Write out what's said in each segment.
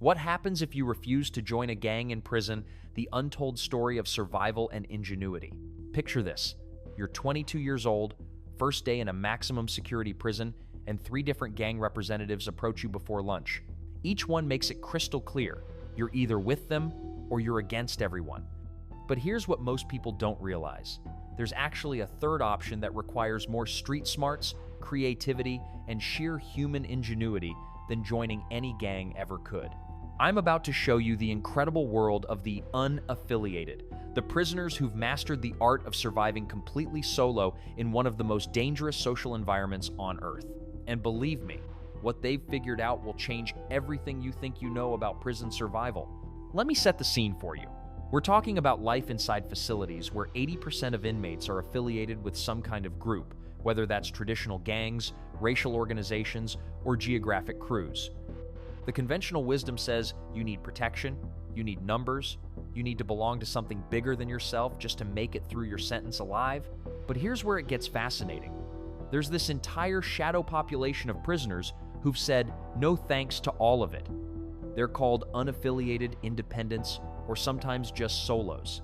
What happens if you refuse to join a gang in prison? The untold story of survival and ingenuity. Picture this. You're 22 years old, first day in a maximum security prison, and three different gang representatives approach you before lunch. Each one makes it crystal clear. You're either with them or you're against everyone. But here's what most people don't realize. There's actually a third option that requires more street smarts, creativity, and sheer human ingenuity than joining any gang ever could. I'm about to show you the incredible world of the unaffiliated, the prisoners who've mastered the art of surviving completely solo in one of the most dangerous social environments on Earth. And believe me, what they've figured out will change everything you think you know about prison survival. Let me set the scene for you. We're talking about life inside facilities where 80% of inmates are affiliated with some kind of group, whether that's traditional gangs, racial organizations, or geographic crews. The conventional wisdom says you need protection, you need numbers, you need to belong to something bigger than yourself just to make it through your sentence alive. But here's where it gets fascinating. There's this entire shadow population of prisoners who've said no thanks to all of it. They're called unaffiliated independents, or sometimes just solos.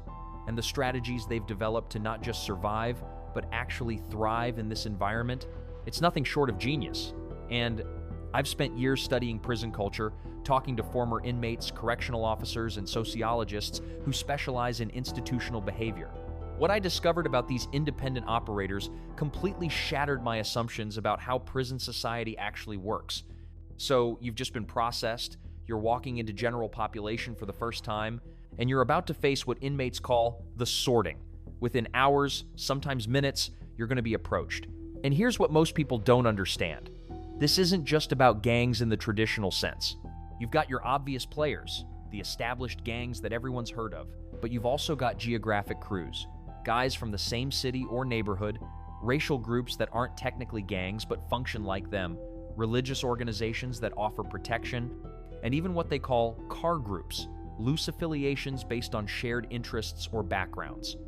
And the strategies they've developed to not just survive, but actually thrive in this environment, it's nothing short of genius. And I've spent years studying prison culture, talking to former inmates, correctional officers, and sociologists who specialize in institutional behavior. What I discovered about these independent operators completely shattered my assumptions about how prison society actually works. So you've just been processed, you're walking into general population for the first time, and you're about to face what inmates call the sorting. Within hours, sometimes minutes, you're going to be approached. And here's what most people don't understand. This isn't just about gangs in the traditional sense. You've got your obvious players, the established gangs that everyone's heard of, but you've also got geographic crews, guys from the same city or neighborhood, racial groups that aren't technically gangs but function like them, religious organizations that offer protection, and even what they call car groups, loose affiliations based on shared interests or backgrounds.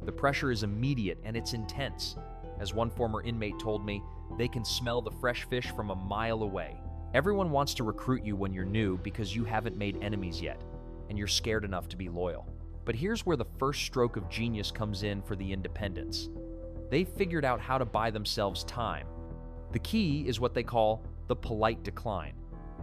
The pressure is immediate and it's intense. As one former inmate told me, they can smell the fresh fish from a mile away. Everyone wants to recruit you when you're new because you haven't made enemies yet, and you're scared enough to be loyal. But here's where the first stroke of genius comes in for the independents. They've figured out how to buy themselves time. The key is what they call the polite decline.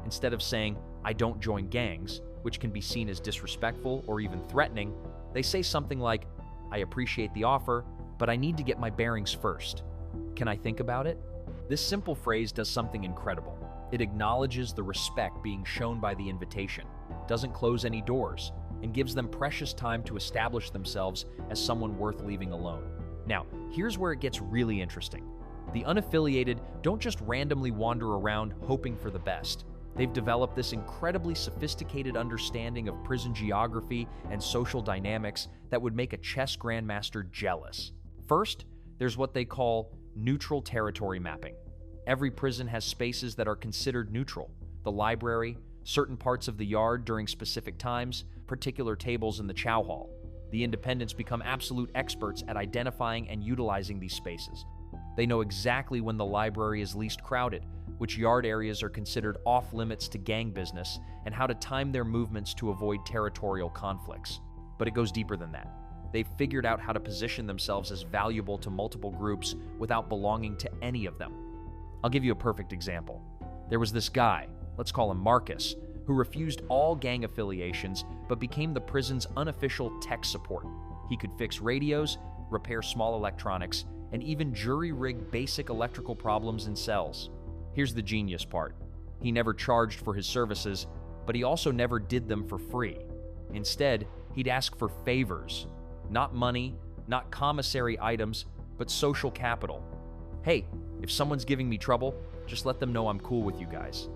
Instead of saying, "I don't join gangs," which can be seen as disrespectful or even threatening, they say something like, "I appreciate the offer, but I need to get my bearings first. Can I think about it?" This simple phrase does something incredible. It acknowledges the respect being shown by the invitation, doesn't close any doors, and gives them precious time to establish themselves as someone worth leaving alone. Now, here's where it gets really interesting. The unaffiliated don't just randomly wander around hoping for the best. They've developed this incredibly sophisticated understanding of prison geography and social dynamics that would make a chess grandmaster jealous. First, there's what they call neutral territory mapping. Every prison has spaces that are considered neutral: the library, certain parts of the yard during specific times, particular tables in the chow hall. The independents become absolute experts at identifying and utilizing these spaces. They know exactly when the library is least crowded, which yard areas are considered off-limits to gang business, and how to time their movements to avoid territorial conflicts. But it goes deeper than that. They've figured out how to position themselves as valuable to multiple groups without belonging to any of them. I'll give you a perfect example. There was this guy, let's call him Marcus, who refused all gang affiliations but became the prison's unofficial tech support. He could fix radios, repair small electronics, and even jury-rig basic electrical problems in cells. Here's the genius part. He never charged for his services, but he also never did them for free. Instead, he'd ask for favors. Not money, not commissary items, but social capital. "Hey, if someone's giving me trouble, just let them know I'm cool with you guys."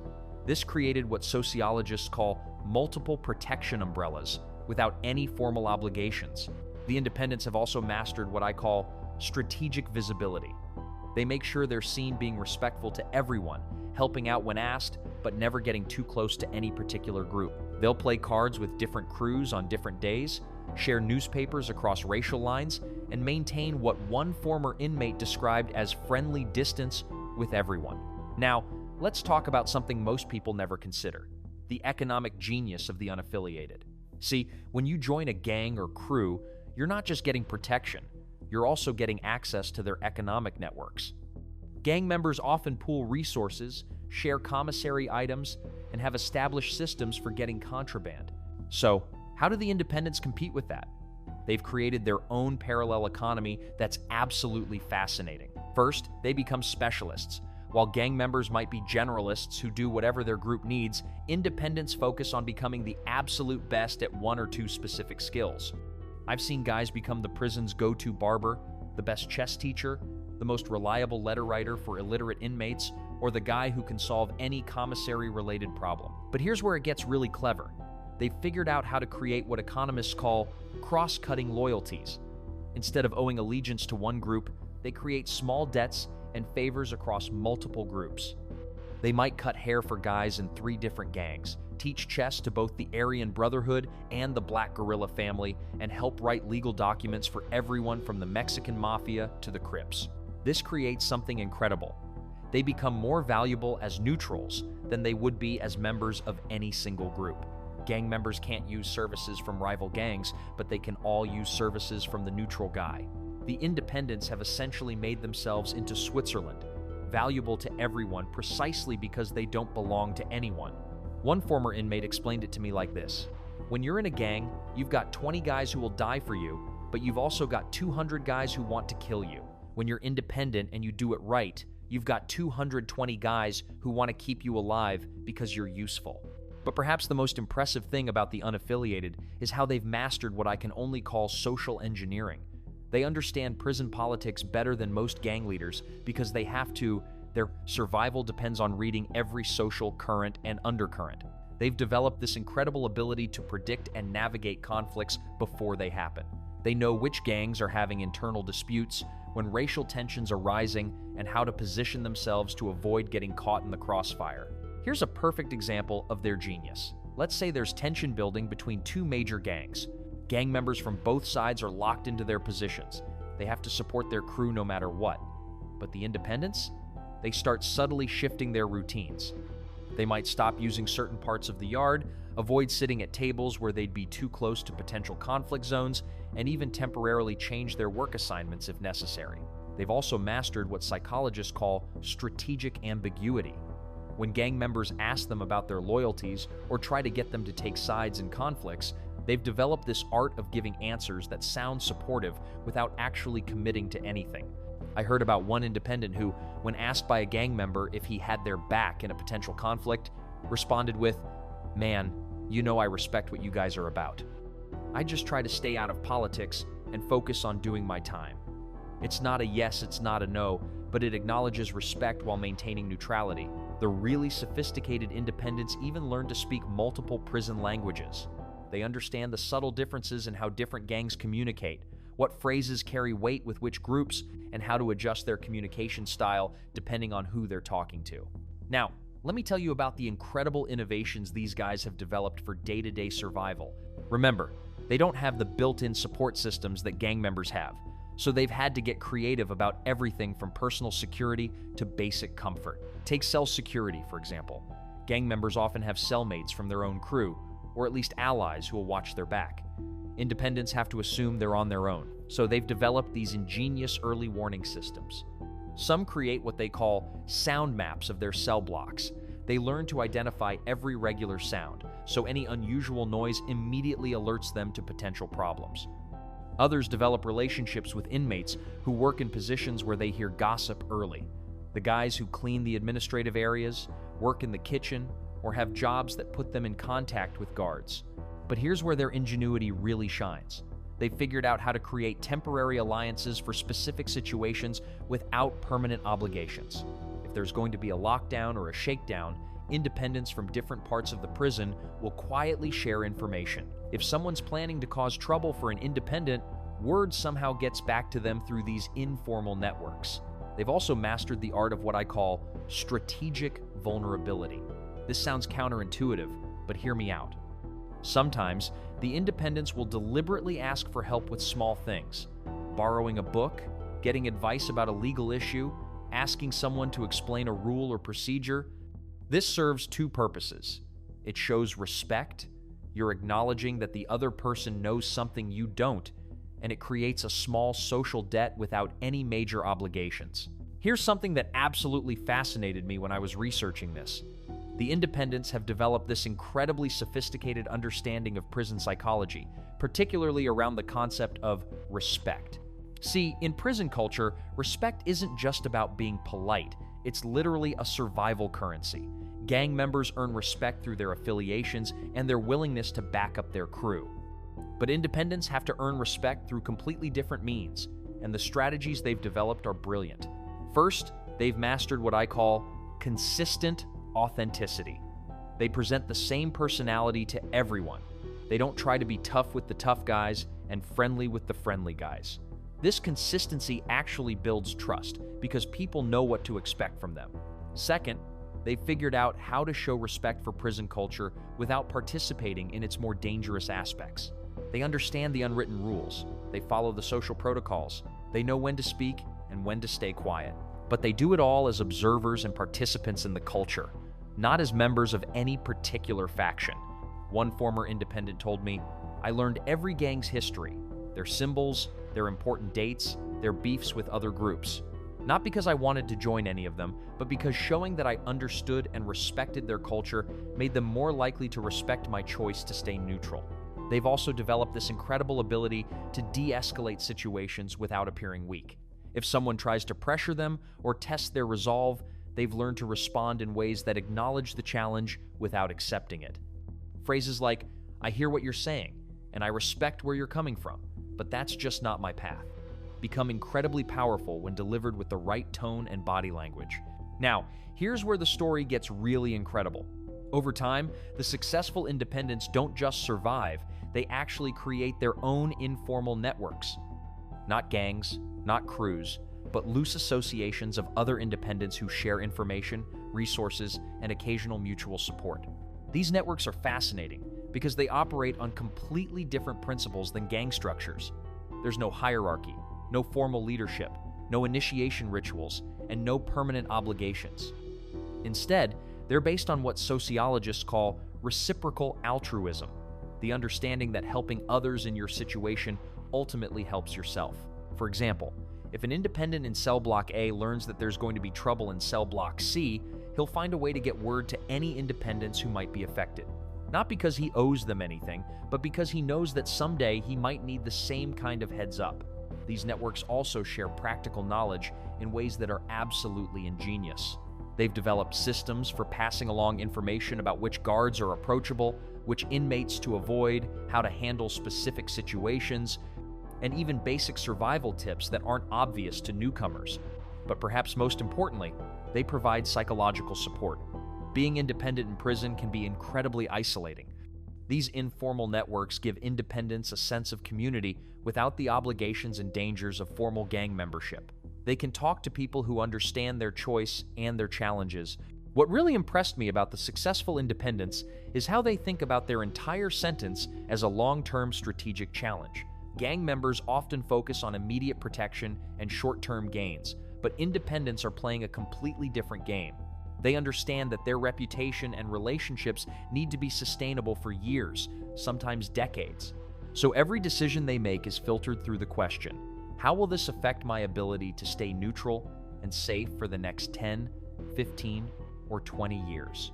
This created what sociologists call multiple protection umbrellas without any formal obligations. The independents have also mastered what I call strategic visibility. They make sure they're seen being respectful to everyone, helping out when asked, but never getting too close to any particular group. They'll play cards with different crews on different days, share newspapers across racial lines, and maintain what one former inmate described as friendly distance with everyone. Now, let's talk about something most people never consider: the economic genius of the unaffiliated. See, when you join a gang or crew, you're not just getting protection, you're also getting access to their economic networks. Gang members often pool resources, share commissary items, and have established systems for getting contraband. So, how do the independents compete with that? They've created their own parallel economy that's absolutely fascinating. First, they become specialists. While gang members might be generalists who do whatever their group needs, independents focus on becoming the absolute best at one or two specific skills. I've seen guys become the prison's go-to barber, the best chess teacher, the most reliable letter writer for illiterate inmates, or the guy who can solve any commissary-related problem. But here's where it gets really clever. They've figured out how to create what economists call cross-cutting loyalties. Instead of owing allegiance to one group, they create small debts and favors across multiple groups. They might cut hair for guys in 3 different gangs, teach chess to both the Aryan Brotherhood and the Black Guerrilla family, and help write legal documents for everyone from the Mexican Mafia to the Crips. This creates something incredible. They become more valuable as neutrals than they would be as members of any single group. Gang members can't use services from rival gangs, but they can all use services from the neutral guy. The independents have essentially made themselves into Switzerland, valuable to everyone precisely because they don't belong to anyone. One former inmate explained it to me like this: when you're in a gang, you've got 20 guys who will die for you, but you've also got 200 guys who want to kill you. When you're independent and you do it right, you've got 220 guys who want to keep you alive because you're useful. But perhaps the most impressive thing about the unaffiliated is how they've mastered what I can only call social engineering. They understand prison politics better than most gang leaders because they have to. Their survival depends on reading every social current and undercurrent. They've developed this incredible ability to predict and navigate conflicts before they happen. They know which gangs are having internal disputes, when racial tensions are rising, and how to position themselves to avoid getting caught in the crossfire. Here's a perfect example of their genius. Let's say there's tension building between 2 major gangs. Gang members from both sides are locked into their positions. They have to support their crew no matter what. But the independents? They start subtly shifting their routines. They might stop using certain parts of the yard, avoid sitting at tables where they'd be too close to potential conflict zones, and even temporarily change their work assignments if necessary. They've also mastered what psychologists call strategic ambiguity. When gang members ask them about their loyalties or try to get them to take sides in conflicts, they've developed this art of giving answers that sound supportive without actually committing to anything. I heard about one independent who, when asked by a gang member if he had their back in a potential conflict, responded with, "Man, you know I respect what you guys are about. I just try to stay out of politics and focus on doing my time." It's not a yes, it's not a no, but it acknowledges respect while maintaining neutrality. The really sophisticated independents even learn to speak multiple prison languages. They understand the subtle differences in how different gangs communicate, what phrases carry weight with which groups, and how to adjust their communication style depending on who they're talking to. Now, let me tell you about the incredible innovations these guys have developed for day-to-day survival. Remember, they don't have the built-in support systems that gang members have, so they've had to get creative about everything from personal security to basic comfort. Take cell security, for example. Gang members often have cellmates from their own crew, or at least allies who will watch their back. Independents have to assume they're on their own, so they've developed these ingenious early warning systems. Some create what they call sound maps of their cell blocks. They learn to identify every regular sound, so any unusual noise immediately alerts them to potential problems. Others develop relationships with inmates who work in positions where they hear gossip early. The guys who clean the administrative areas, work in the kitchen, or have jobs that put them in contact with guards. But here's where their ingenuity really shines. They've figured out how to create temporary alliances for specific situations without permanent obligations. If there's going to be a lockdown or a shakedown, independents from different parts of the prison will quietly share information. If someone's planning to cause trouble for an independent, word somehow gets back to them through these informal networks. They've also mastered the art of what I call strategic vulnerability. This sounds counterintuitive, but hear me out. Sometimes, the independents will deliberately ask for help with small things: borrowing a book, getting advice about a legal issue, asking someone to explain a rule or procedure. This serves 2 purposes. It shows respect. You're acknowledging that the other person knows something you don't, and it creates a small social debt without any major obligations. Here's something that absolutely fascinated me when I was researching this. The Independents have developed this incredibly sophisticated understanding of prison psychology, particularly around the concept of respect. See, in prison culture, respect isn't just about being polite, it's literally a survival currency. Gang members earn respect through their affiliations and their willingness to back up their crew. But Independents have to earn respect through completely different means, and the strategies they've developed are brilliant. First, they've mastered what I call consistent authenticity. They present the same personality to everyone. They don't try to be tough with the tough guys and friendly with the friendly guys. This consistency actually builds trust because people know what to expect from them. Second, they've figured out how to show respect for prison culture without participating in its more dangerous aspects. They understand the unwritten rules. They follow the social protocols. They know when to speak and when to stay quiet. But they do it all as observers and participants in the culture, not as members of any particular faction. One former Independent told me, "I learned every gang's history, their symbols, their important dates, their beefs with other groups. Not because I wanted to join any of them, but because showing that I understood and respected their culture made them more likely to respect my choice to stay neutral." They've also developed this incredible ability to de-escalate situations without appearing weak. If someone tries to pressure them or test their resolve, they've learned to respond in ways that acknowledge the challenge without accepting it. Phrases like, "I hear what you're saying, and I respect where you're coming from, but that's just not my path," become incredibly powerful when delivered with the right tone and body language. Now, here's where the story gets really incredible. Over time, the successful Independents don't just survive, they actually create their own informal networks. Not gangs, not crews, but loose associations of other Independents who share information, resources, and occasional mutual support. These networks are fascinating because they operate on completely different principles than gang structures. There's no hierarchy, no formal leadership, no initiation rituals, and no permanent obligations. Instead, they're based on what sociologists call reciprocal altruism, the understanding that helping others in your situation ultimately helps yourself. For example, if an Independent in cell block A learns that there's going to be trouble in cell block C, he'll find a way to get word to any Independents who might be affected. Not because he owes them anything, but because he knows that someday he might need the same kind of heads up. These networks also share practical knowledge in ways that are absolutely ingenious. They've developed systems for passing along information about which guards are approachable, which inmates to avoid, how to handle specific situations, and even basic survival tips that aren't obvious to newcomers. But perhaps most importantly, they provide psychological support. Being independent in prison can be incredibly isolating. These informal networks give Independents a sense of community without the obligations and dangers of formal gang membership. They can talk to people who understand their choice and their challenges. What really impressed me about the successful Independents is how they think about their entire sentence as a long-term strategic challenge. Gang members often focus on immediate protection and short-term gains, but Independents are playing a completely different game. They understand that their reputation and relationships need to be sustainable for years, sometimes decades. So every decision they make is filtered through the question, how will this affect my ability to stay neutral and safe for the next 10, 15, or 20 years?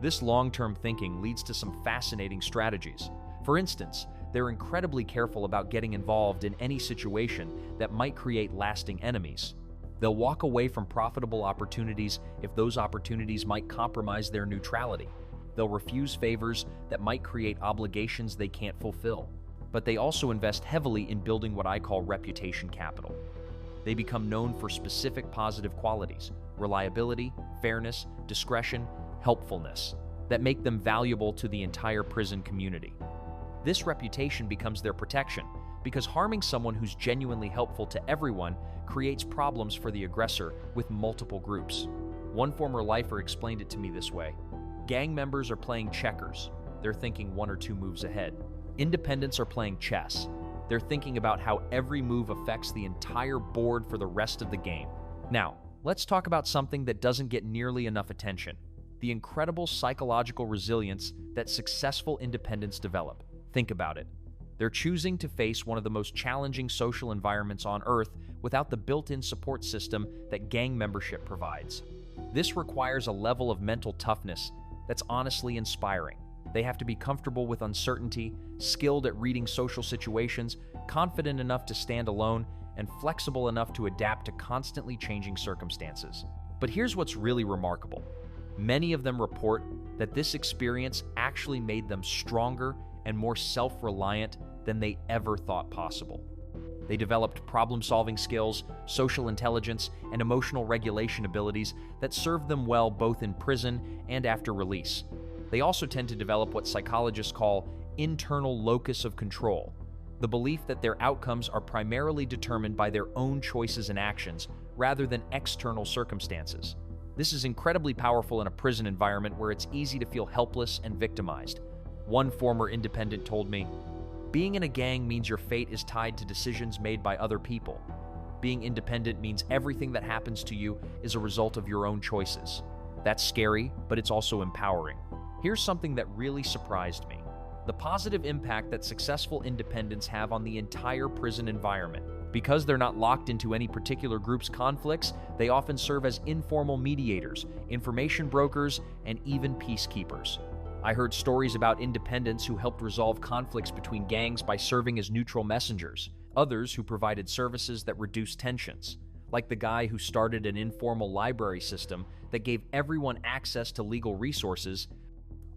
This long-term thinking leads to some fascinating strategies. For instance, they're incredibly careful about getting involved in any situation that might create lasting enemies. They'll walk away from profitable opportunities if those opportunities might compromise their neutrality. They'll refuse favors that might create obligations they can't fulfill. But they also invest heavily in building what I call reputation capital. They become known for specific positive qualities, reliability, fairness, discretion, helpfulness, that make them valuable to the entire prison community. This reputation becomes their protection, because harming someone who's genuinely helpful to everyone creates problems for the aggressor with multiple groups. One former lifer explained it to me this way: gang members are playing checkers. They're thinking one or two moves ahead. Independents are playing chess. They're thinking about how every move affects the entire board for the rest of the game. Now, let's talk about something that doesn't get nearly enough attention: the incredible psychological resilience that successful independents develop. Think about it. They're choosing to face one of the most challenging social environments on Earth without the built-in support system that gang membership provides. This requires a level of mental toughness that's honestly inspiring. They have to be comfortable with uncertainty, skilled at reading social situations, confident enough to stand alone, and flexible enough to adapt to constantly changing circumstances. But here's what's really remarkable. Many of them report that this experience actually made them stronger and more self-reliant than they ever thought possible. They developed problem-solving skills, social intelligence, and emotional regulation abilities that served them well both in prison and after release. They also tend to develop what psychologists call internal locus of control, the belief that their outcomes are primarily determined by their own choices and actions rather than external circumstances. This is incredibly powerful in a prison environment where it's easy to feel helpless and victimized. One former independent told me, "Being in a gang means your fate is tied to decisions made by other people. Being independent means everything that happens to you is a result of your own choices." That's scary, but it's also empowering. Here's something that really surprised me: the positive impact that successful independents have on the entire prison environment. Because they're not locked into any particular group's conflicts, they often serve as informal mediators, information brokers, and even peacekeepers. I heard stories about independents who helped resolve conflicts between gangs by serving as neutral messengers, others who provided services that reduced tensions, like the guy who started an informal library system that gave everyone access to legal resources,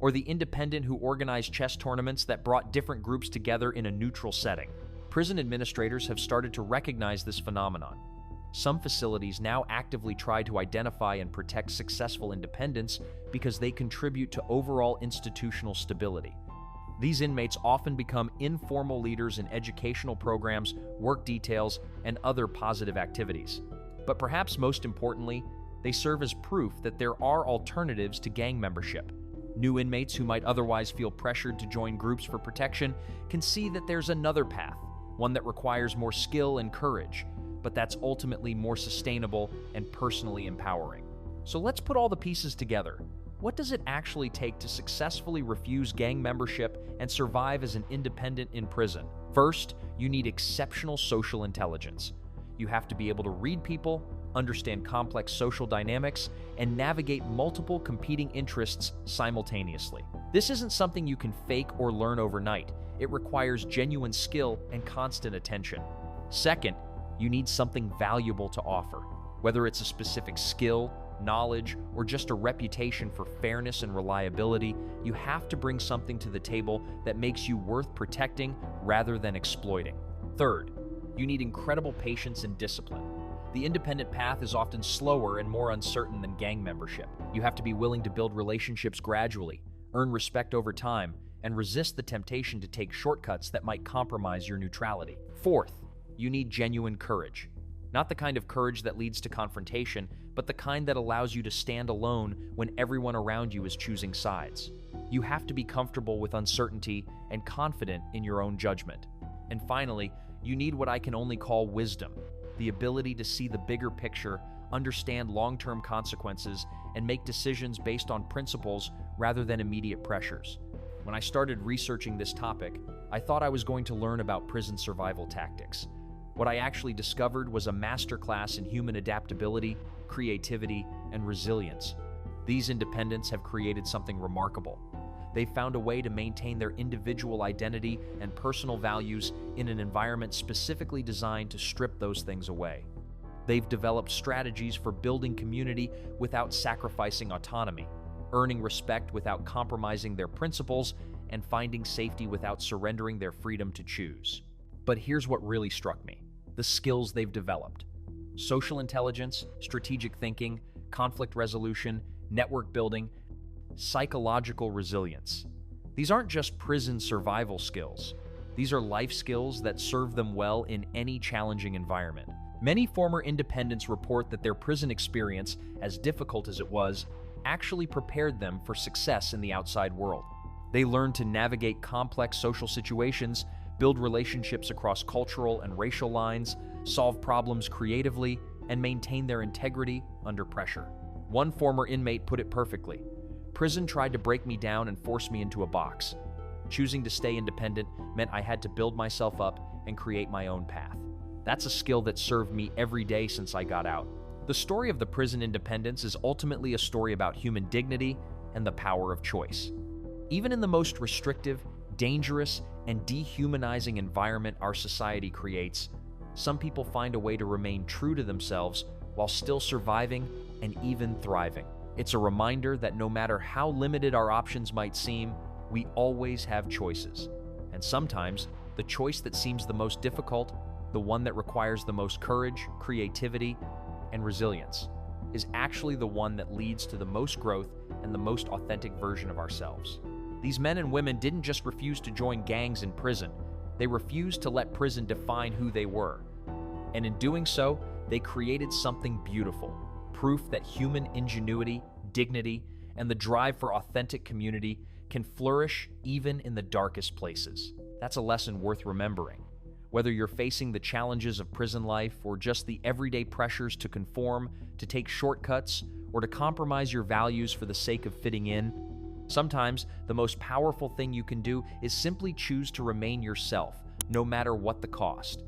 or the independent who organized chess tournaments that brought different groups together in a neutral setting. Prison administrators have started to recognize this phenomenon. Some facilities now actively try to identify and protect successful independents because they contribute to overall institutional stability. These inmates often become informal leaders in educational programs, work details, and other positive activities. But perhaps most importantly, they serve as proof that there are alternatives to gang membership. New inmates who might otherwise feel pressured to join groups for protection can see that there's another path, one that requires more skill and courage, but that's ultimately more sustainable and personally empowering. So let's put all the pieces together. What does it actually take to successfully refuse gang membership and survive as an independent in prison? First, you need exceptional social intelligence. You have to be able to read people, understand complex social dynamics, and navigate multiple competing interests simultaneously. This isn't something you can fake or learn overnight. It requires genuine skill and constant attention. Second, you need something valuable to offer. Whether it's a specific skill, knowledge, or just a reputation for fairness and reliability, you have to bring something to the table that makes you worth protecting rather than exploiting. Third, you need incredible patience and discipline. The independent path is often slower and more uncertain than gang membership. You have to be willing to build relationships gradually, earn respect over time, and resist the temptation to take shortcuts that might compromise your neutrality. Fourth, you need genuine courage. Not the kind of courage that leads to confrontation, but the kind that allows you to stand alone when everyone around you is choosing sides. You have to be comfortable with uncertainty and confident in your own judgment. And finally, you need what I can only call wisdom, the ability to see the bigger picture, understand long-term consequences, and make decisions based on principles rather than immediate pressures. When I started researching this topic, I thought I was going to learn about prison survival tactics. What I actually discovered was a masterclass in human adaptability, creativity, and resilience. These independents have created something remarkable. They've found a way to maintain their individual identity and personal values in an environment specifically designed to strip those things away. They've developed strategies for building community without sacrificing autonomy, earning respect without compromising their principles, and finding safety without surrendering their freedom to choose. But here's what really struck me: the skills they've developed. Social intelligence, strategic thinking, conflict resolution, network building, psychological resilience. These aren't just prison survival skills. These are life skills that serve them well in any challenging environment. Many former independents report that their prison experience, as difficult as it was, actually prepared them for success in the outside world. They learned to navigate complex social situations, build relationships across cultural and racial lines, solve problems creatively, and maintain their integrity under pressure. One former inmate put it perfectly: Prison tried to break me down and force me into a box. Choosing to stay independent meant I had to build myself up and create my own path. That's a skill that served me every day since I got out. The story of the prison independence is ultimately a story about human dignity and the power of choice. Even in the most restrictive, dangerous, and dehumanizing environment our society creates, some people find a way to remain true to themselves while still surviving and even thriving. It's a reminder that no matter how limited our options might seem, we always have choices. And sometimes, the choice that seems the most difficult, the one that requires the most courage, creativity, and resilience, is actually the one that leads to the most growth and the most authentic version of ourselves. These men and women didn't just refuse to join gangs in prison, they refused to let prison define who they were. And in doing so, they created something beautiful, proof that human ingenuity, dignity, and the drive for authentic community can flourish even in the darkest places. That's a lesson worth remembering. Whether you're facing the challenges of prison life or just the everyday pressures to conform, to take shortcuts, or to compromise your values for the sake of fitting in, sometimes the most powerful thing you can do is simply choose to remain yourself, no matter what the cost.